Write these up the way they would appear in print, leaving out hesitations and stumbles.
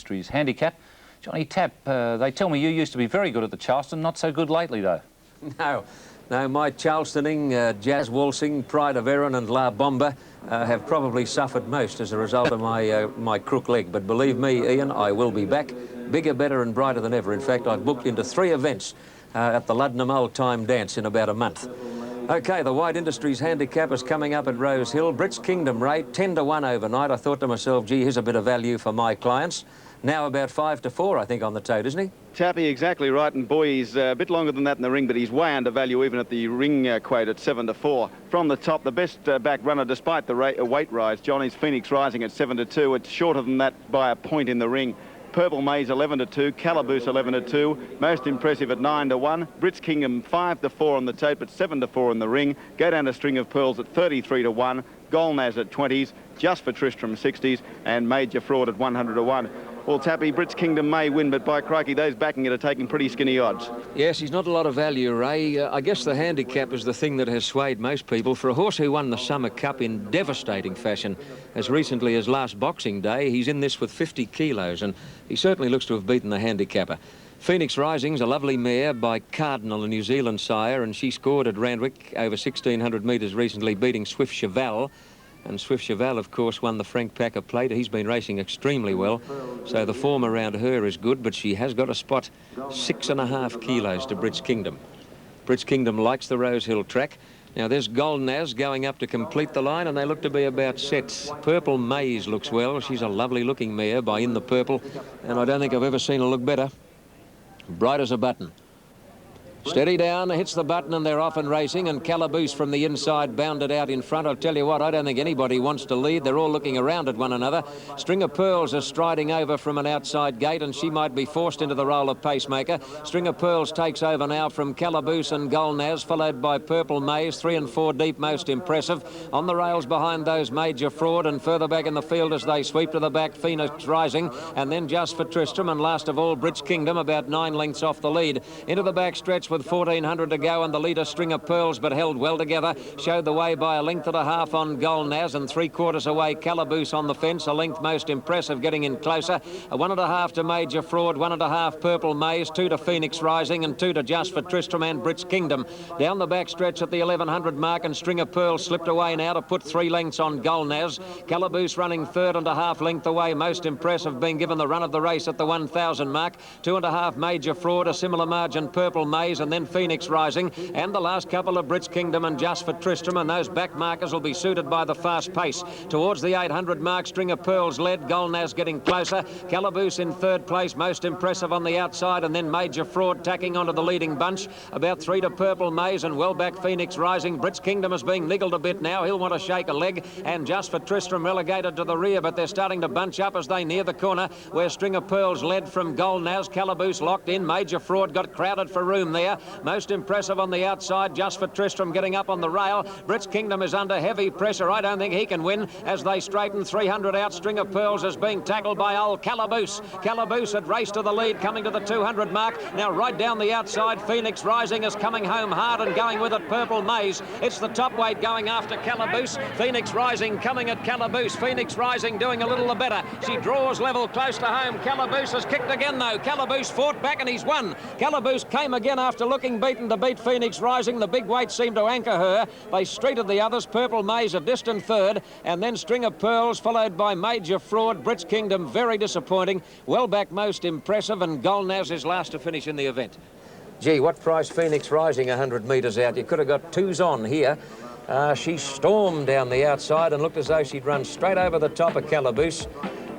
Industries handicap. Johnny Tapp, they tell me you used to be very good at the Charleston, not so good lately though. No, my Charlestoning, Jazz Waltzing, Pride of Erin and La Bomba have probably suffered most as a result of my crook leg. But believe me, Ian, I will be back, bigger, better and brighter than ever. In fact, I've booked into 3 events at the Luddenham Old Time Dance in about a month. OK, the White Industries handicap is coming up at Rose Hill. Brits Kingdom rate 10-1 overnight. I thought to myself, gee, here's a bit of value for my clients. Now about 5-4, I think, on the tote, isn't he? Tappy, exactly right, and boy, he's a bit longer than that in the ring, but he's way under value even at the ring quote at 7-4. From the top, the best back runner despite the weight rise, Johnny's Phoenix Rising at 7-2. It's shorter than that by a point in the ring. Purple Maze 11-2, Calaboose 11-2, most impressive at 9-1. Brits Kingdom 5-4 on the tote, but 7-4 in the ring. Go down to String of Pearls at 33-1, Golnaz at 20s, Just for Tristram 60s, and Major Fraud at 100-1. Well, Tappy, Brits Kingdom may win, but by crikey, those backing it are taking pretty skinny odds. Yes, he's not a lot of value, Ray. I guess the handicap is the thing that has swayed most people. For a horse who won the Summer Cup in devastating fashion as recently as last Boxing Day, he's in this with 50 kilos, and he certainly looks to have beaten the handicapper. Phoenix Rising's a lovely mare by Cardinal, a New Zealand sire, and she scored at Randwick over 1,600 metres recently, beating Swift Cheval. And Swift Cheval, of course, won the Frank Packer Plate. He's been racing extremely well, so the form around her is good, but she has got a spot 6.5 kilos to Brits Kingdom. Brits Kingdom likes the Rose Hill track. Now, there's Golnaz going up to complete the line, and they look to be about set. Purple Maze looks well. She's a lovely-looking mare by In the Purple, and I don't think I've ever seen her look better. Bright as a button. Steady down, hits the button, and they're off and racing, and Calaboose from the inside bounded out in front. I'll tell you what, I don't think anybody wants to lead. They're all looking around at one another. String of Pearls is striding over from an outside gate, and she might be forced into the role of pacemaker. String of Pearls takes over now from Calaboose and Golnaz, followed by Purple Maze, 3 and 4 deep, most impressive. On the rails behind those, Major Fraud, and further back in the field as they sweep to the back, Phoenix Rising, and then Just for Tristram, and last of all, Brits Kingdom, about 9 lengths off the lead. Into the back stretch with 1,400 to go, and the leader String of Pearls, but held well together, showed the way by 1.5 lengths on Golnaz, and 3/4 away Calaboose on the fence, a length most impressive, getting in closer. 1.5 to Major Fraud, 1.5 Purple Maze, 2 to Phoenix Rising, and 2 to Just for Tristram and Brits Kingdom. Down the back stretch at the 1,100 mark, and String of Pearls slipped away now to put 3 lengths on Golnaz. Calaboose running 3.5 lengths away, most impressive, being given the run of the race at the 1,000 mark. 2.5 Major Fraud, a similar margin Purple Maze, and then Phoenix Rising, and the last couple of Brits Kingdom and Just for Tristram, and those back markers will be suited by the fast pace. Towards the 800 mark, String of Pearls led, Golnaz getting closer, Calaboose in 3rd place, most impressive on the outside, and then Major Fraud tacking onto the leading bunch, about 3 to Purple Maze, and well back Phoenix Rising. Brits Kingdom is being niggled a bit now, he'll want to shake a leg, and Just for Tristram relegated to the rear, but they're starting to bunch up as they near the corner where String of Pearls led from Golnaz. Calaboose locked in, Major Fraud got crowded for room there, most impressive on the outside, Just for Tristram getting up on the rail. Brits Kingdom is under heavy pressure. I don't think he can win as they straighten 300 out. String of Pearls is being tackled by old Calaboose. Calaboose had raced to the lead, coming to the 200 mark. Now right down the outside, Phoenix Rising is coming home hard and going with it, Purple Maze. It's the top weight going after Calaboose. Phoenix Rising coming at Calaboose. Phoenix Rising doing a little better. She draws level close to home. Calaboose has kicked again though. Calaboose fought back and he's won. Calaboose came again after looking beaten to beat Phoenix Rising. The big weight seemed to anchor her. They streeted the others. Purple Maze a distant 3rd, and then String of Pearls followed by Major Fraud. Brits Kingdom very disappointing. Well back most impressive, and Golnaz is last to finish in the event. Gee, what price Phoenix Rising 100 metres out? You could have got 2s on here. She stormed down the outside and looked as though she'd run straight over the top of Calaboose.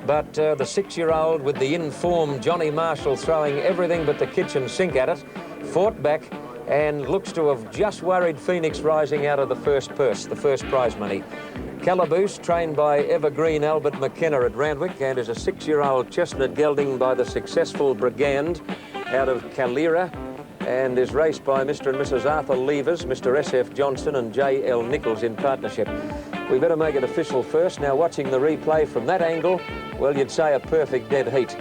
But the 6-year-old with the in-form Johnny Marshall throwing everything but the kitchen sink at it, fought back and looks to have just worried Phoenix Rising out of the first purse, the first prize money. Calaboose, trained by Evergreen Albert McKenna at Randwick, and is a 6-year-old chestnut gelding by the successful Brigand out of Calera, and is raced by Mr. and Mrs. Arthur Levers, Mr. S.F. Johnson and J.L. Nichols in partnership. We better make it official first. Now, watching the replay from that angle, well, you'd say a perfect dead heat.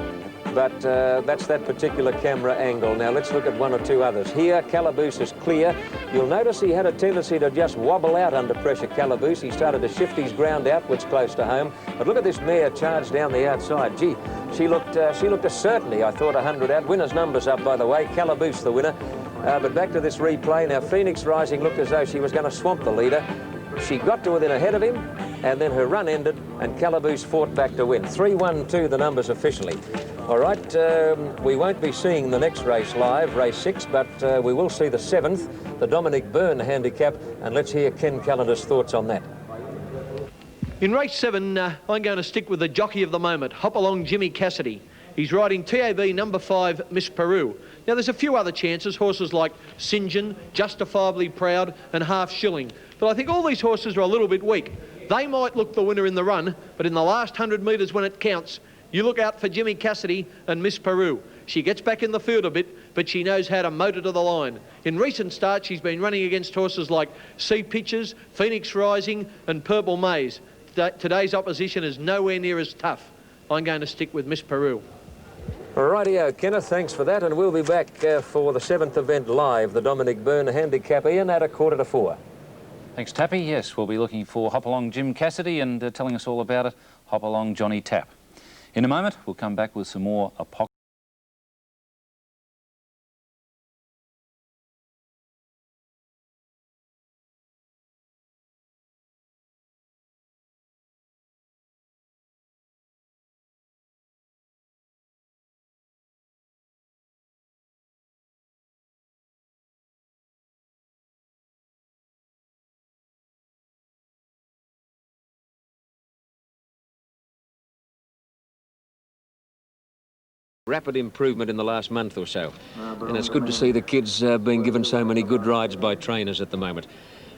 but that's that particular camera angle. Now let's look at one or two others. Here, Calaboose is clear. You'll notice he had a tendency to just wobble out under pressure, Calaboose. He started to shift his ground outwards close to home. But look at this mare charge down the outside. Gee, she looked a certainty, I thought, 100 out. Winner's numbers up, by the way. Calaboose the winner. But back to this replay. Now, Phoenix Rising looked as though she was going to swamp the leader. She got to within ahead of him, and then her run ended, and Calaboose fought back to win. 3-1-2 the numbers officially. All right, we won't be seeing the next race live, race 6, but we will see the 7th, the Dominic Byrne handicap, and let's hear Ken Callender's thoughts on that. In race 7, I'm going to stick with the jockey of the moment, Hopalong Jimmy Cassidy. He's riding TAB number 5, Miss Peru. Now, there's a few other chances, horses like St. John, Justifiably Proud, and Half Shilling. But I think all these horses are a little bit weak. They might look the winner in the run, but in the last 100 metres when it counts, you look out for Jimmy Cassidy and Miss Peru. She gets back in the field a bit, but she knows how to motor to the line. In recent starts, she's been running against horses like Sea Pitches, Phoenix Rising, and Purple Maze. Today's opposition is nowhere near as tough. I'm going to stick with Miss Peru. Rightio, Kenneth, thanks for that, and we'll be back for the 7th event live, the Dominic Byrne handicap, Ian, at 3:45. Thanks, Tappy. Yes, we'll be looking for Hopalong Jim Cassidy and telling us all about it, Hopalong Johnny Tapp. In a moment, we'll come back with some more apocalypse. Rapid improvement in the last month or so. And it's good to see the kids being given so many good rides by trainers at the moment.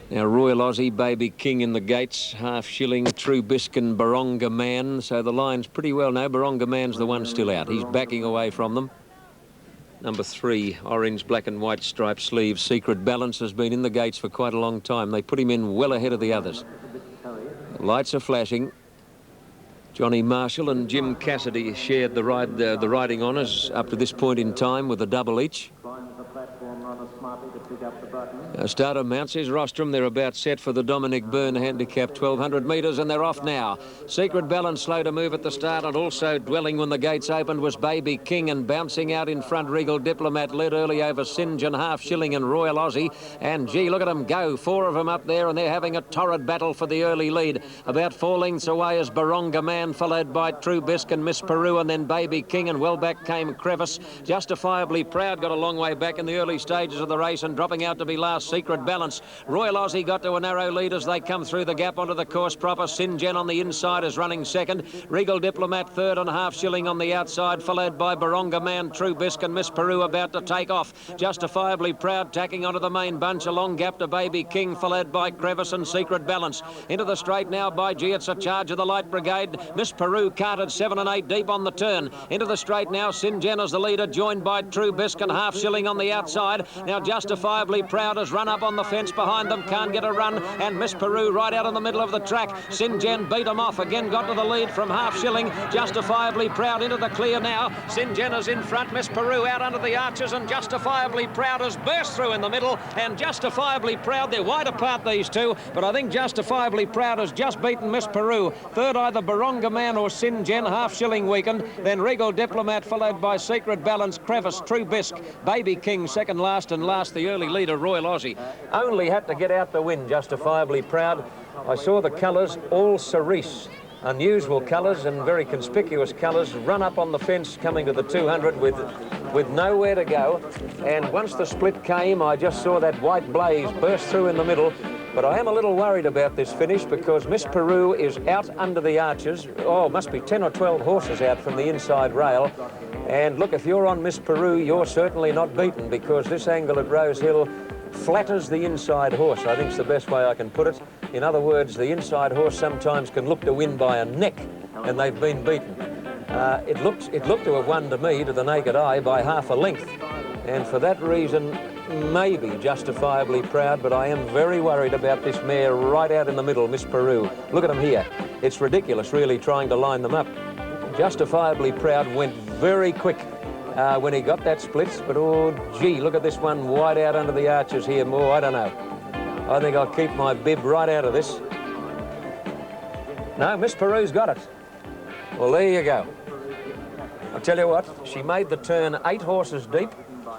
Now, Royal Aussie, Baby King in the gates, Half Shilling, True Biskin, Baronga Man. So the line's pretty well now. Baronga Man's the one still out. He's backing away from them. Number 3, orange, black and white striped sleeves. Secret Balance has been in the gates for quite a long time. They put him in well ahead of the others. The lights are flashing. Johnny Marshall and Jim Cassidy shared the riding honours up to this point in time with a double each. Starter mounts his rostrum. They're about set for the Dominic Byrne handicap, 1,200 metres, and they're off now. Secret Balance slow to move at the start, and also dwelling when the gates opened was Baby King, and bouncing out in front, Regal Diplomat led early over St. John, Half Shilling and Royal Aussie. And gee, look at them go. 4 of them up there, and they're having a torrid battle for the early lead. About 4 lengths away is Baronga Man, followed by True Biskin, Miss Peru, and then Baby King, and well back came Crevice. Justifiably Proud got a long way back in the early stages of the race, and dropping out to be last, Secret Balance. Royal Aussie got to a narrow lead as they come through the gap onto the course proper. St. John on the inside is running second. Regal Diplomat third, and Half Shilling on the outside, followed by Baronga Man, True Biskin, Miss Peru about to take off. Justifiably Proud tacking onto the main bunch. A long gap to Baby King, followed by Crevice and Secret Balance. Into the straight now by G. It's a charge of the Light Brigade. Miss Peru carted 7 and 8 deep on the turn. Into the straight now, St. John is the leader, joined by True Biskin, Half Shilling on the outside. Now Justifiably Proud has run up on the fence behind them, can't get a run, and Miss Peru right out in the middle of the track. St. John beat them off, again got to the lead from Half Shilling. Justifiably Proud into the clear now. St. John is in front, Miss Peru out under the arches, and Justifiably Proud has burst through in the middle, and Justifiably Proud, they're wide apart these two, but I think Justifiably Proud has just beaten Miss Peru. Third either Baronga Man or St. John, Half Shilling weakened, then Regal Diplomat followed by Secret Balance, Crevice, True Bisc, Baby King second last, and last the early leader Royal Aussie. Only had to get out the win, Justifiably Proud. I saw the colours, all cerise. Unusual colours and very conspicuous colours, run up on the fence coming to the 200 with nowhere to go. And once the split came, I just saw that white blaze burst through in the middle. But I am a little worried about this finish because Miss Peru is out under the arches. Oh, must be 10 or 12 horses out from the inside rail. And look, if you're on Miss Peru, you're certainly not beaten because this angle at Rose Hill flatters the inside horse, I think is the best way I can put it. In other words, the inside horse sometimes can look to win by a neck, and they've been beaten. It looked to have won to me, to the naked eye, by half a length. And for that reason, maybe Justifiably Proud, but I am very worried about this mare right out in the middle, Miss Peru. Look at them here. It's ridiculous, really, trying to line them up. Justifiably Proud went very quick when he got that split, but oh gee, look at this one wide out under the arches here. Oh, I don't know. I think I'll keep my bib right out of this. No, Miss Peru's got it. Well, there you go. I'll tell you what, she made the turn 8 horses deep.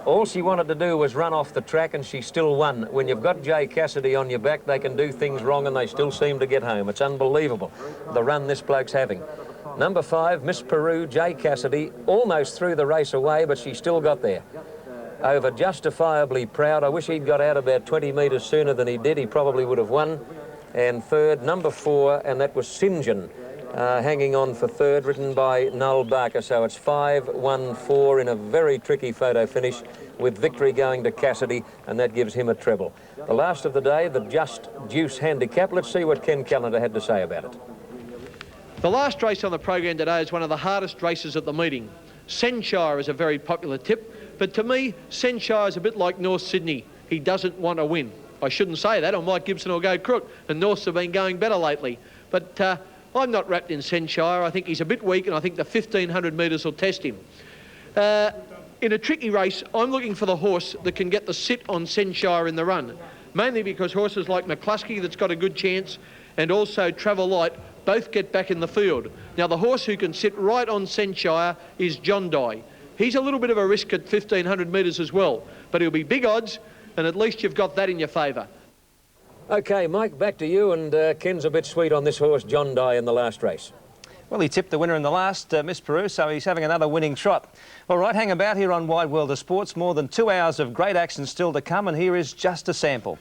All she wanted to do was run off the track, and she still won. When you've got Jay Cassidy on your back, they can do things wrong and they still seem to get home. It's unbelievable, the run this bloke's having. Number 5, Miss Peru, Jay Cassidy, almost threw the race away, but she still got there. Over Justifiably Proud. I wish he'd got out about 20 metres sooner than he did. He probably would have won. And third, number 4, and that was St. John, hanging on for third, written by Noel Barker. So it's 5-1-4 in a very tricky photo finish, with victory going to Cassidy, and that gives him a treble. The last of the day, the Just Juice Handicap. Let's see what Ken Callender had to say about it. The last race on the program today is one of the hardest races at the meeting. Senshire is a very popular tip, but to me, Senshire is a bit like North Sydney. He doesn't want to win. I shouldn't say that, or Mike Gibson will go crook, and Norths have been going better lately. But I'm not wrapped in Senshire. I think he's a bit weak, and I think the 1,500 metres will test him. In a tricky race, I'm looking for the horse that can get the sit on Senshire in the run, mainly because horses like McCluskey, that's got a good chance, and also Travel Light, both get back in the field. Now, the horse who can sit right on Senshire is John Dye. He's a little bit of a risk at 1,500 metres as well, but he'll be big odds, and at least you've got that in your favour. OK, Mike, back to you, and Ken's a bit sweet on this horse, John Dye, in the last race. Well, he tipped the winner in the last, Miss Peru, so he's having another winning trot. All right, hang about here on Wide World of Sports. More than 2 hours of great action still to come, and here is just a sample.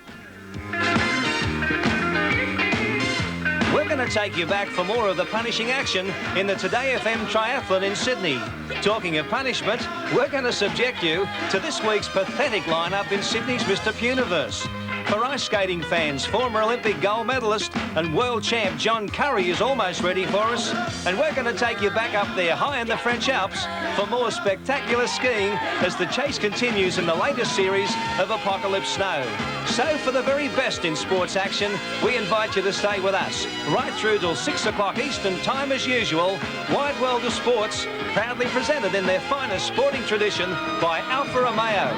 We're going to take you back for more of the punishing action in the Today FM Triathlon in Sydney. Talking of punishment, we're going to subject you to this week's pathetic lineup in Sydney's Mr. Puniverse. For ice skating fans, former Olympic gold medalist and world champ John Curry is almost ready for us, and we're going to take you back up there high in the French Alps for more spectacular skiing as the chase continues in the latest series of Apocalypse Snow. So for the very best in sports action, we invite you to stay with us right through till 6 o'clock Eastern time as usual. Wide World of Sports, proudly presented in their finest sporting tradition by Alfa Romeo.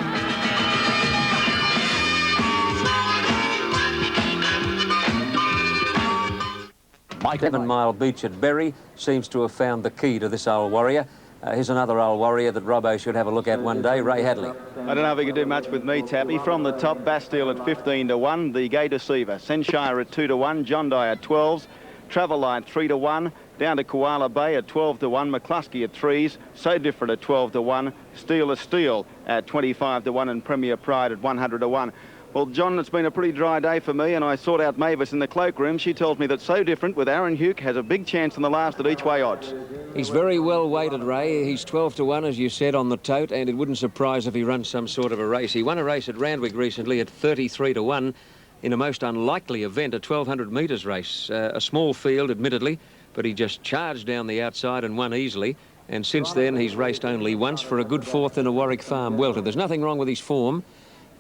7 Mile Beach at Berry seems to have found the key to this old warrior. Here's another old warrior that Robbo should have a look at one day, Ray Hadley. I don't know if he can do much with me, Tappy. From the top, Bastille at 15-1, the Gay Deceiver. Senshire at 2-1, John Dye at 12s, Travel Light 3-1, down to Koala Bay at 12-1, McCluskey at 3s, So Different at 12-1, Steel at 25-1, and Premier Pride at 100-1. Well, John, it's been a pretty dry day for me, and I sought out Mavis in the cloakroom. She tells me that So Different with Aaron Hugh has a big chance in the last at each way odds. He's very well weighted, Ray. He's 12-1, as you said, on the tote, and it wouldn't surprise if he runs some sort of a race. He won a race at Randwick recently at 33-1 in a most unlikely event, a 1,200 metres race. A small field, admittedly, but he just charged down the outside and won easily. And since then, he's raced only once for a good fourth in a Warwick Farm welter. There's nothing wrong with his form,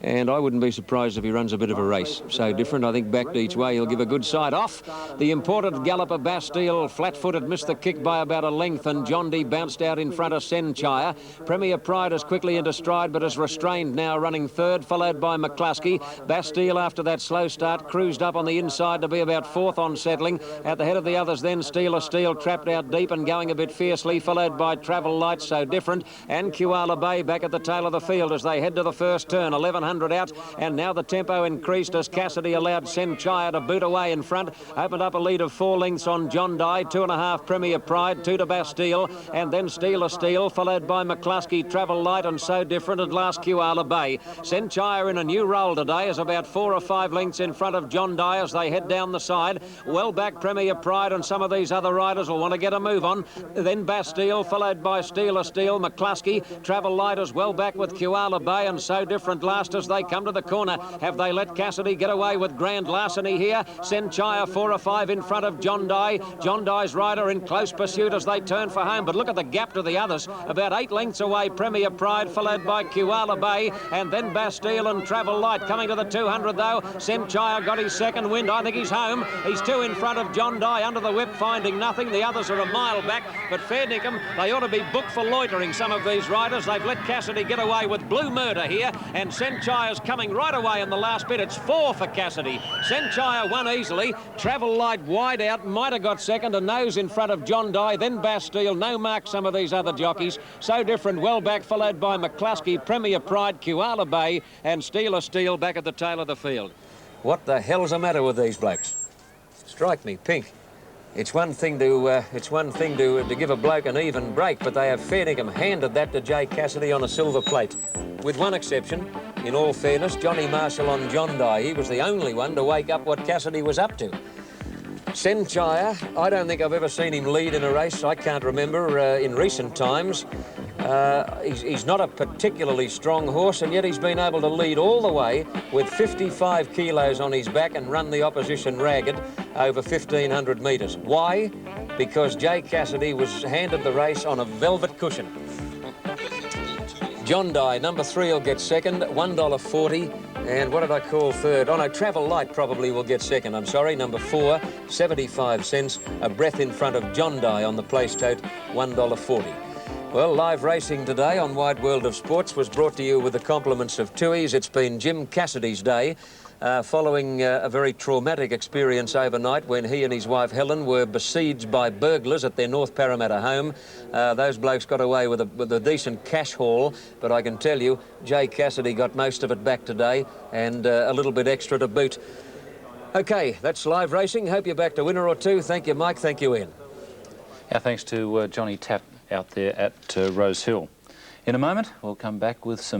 and I wouldn't be surprised if he runs a bit of a race. So Different, I think, backed each way. He'll give a good side off. The imported galloper Bastille, flat-footed, missed the kick by about a length, and John D bounced out in front of Senshire. Premier Pride is quickly into stride, but is restrained now, running third, followed by McCluskey. Bastille, after that slow start, cruised up on the inside to be about fourth on settling. At the head of the others then, Steel trapped out deep and going a bit fiercely, followed by Travel Light, So Different, and Koala Bay back at the tail of the field as they head to the first turn. 1100 out, and now the tempo increased as Cassidy allowed Senshire to boot away in front. Opened up a lead of 4 lengths on John Dye, 2.5 Premier Pride, 2 to Bastille, and then Steel, followed by McCluskey, Travel Light, and So Different, at last Koala Bay. Senshire in a new role today is about 4 or 5 lengths in front of John Dye as they head down the side. Well back Premier Pride, and some of these other riders will want to get a move on. Then Bastille, followed by Steel, McCluskey, Travel Light as well back with Koala Bay, and So Different last as as they come to the corner. Have they let Cassidy get away with grand larceny here? Senchaya 4 or 5 in front of John Dye. John Dye's rider in close pursuit as they turn for home. But look at the gap to the others. About 8 lengths away, Premier Pride, followed by Kuala Bay, and then Bastille and Travel Light. Coming to the 200 though, Senchaya got his second wind. I think he's home. He's 2 in front of John Dye under the whip, finding nothing. The others are a mile back, but fair dinkum, they ought to be booked for loitering, some of these riders. They've let Cassidy get away with Blue Murder here, and Senchaya's coming right away in the last bit. It's 4 for Cassidy. Senchaya won easily. Travel Light wide out, might have got second, a nose in front of John Dye, then Bastille. No mark, some of these other jockeys. So different, well back, followed by McCluskey, Premier Pride, Kuala Bay, and Steeler Steel back at the tail of the field. What the hell's the matter with these blokes? Strike me pink. It's one thing to give a bloke an even break, but they have fair dinkum handed that to Jay Cassidy on a silver plate. With one exception, in all fairness, Johnny Marshall on John Dye. He was the only one to wake up what Cassidy was up to. Senchaya, I don't think I've ever seen him lead in a race. I can't remember in recent times. He's not a particularly strong horse, and yet he's been able to lead all the way with 55 kilos on his back and run the opposition ragged over 1,500 metres. Why? Because Jay Cassidy was handed the race on a velvet cushion. John Dye, number 3, will get second, $1.40. And what did I call third? Oh no, Travel Light probably will get second. I'm sorry, number 4, 75 cents, a breath in front of John Dye on the place tote, $1.40. Well, live racing today on Wide World of Sports was brought to you with the compliments of Tui's. It's been Jim Cassidy's day, following a very traumatic experience overnight when he and his wife Helen were besieged by burglars at their North Parramatta home. Those blokes got away with a decent cash haul, but I can tell you, Jay Cassidy got most of it back today, and a little bit extra to boot. OK, that's live racing. Hope you're back to winner or two. Thank you, Mike. Thank you, Ian. Our thanks to Johnny Tapp out there at Rose Hill. In a moment, we'll come back with some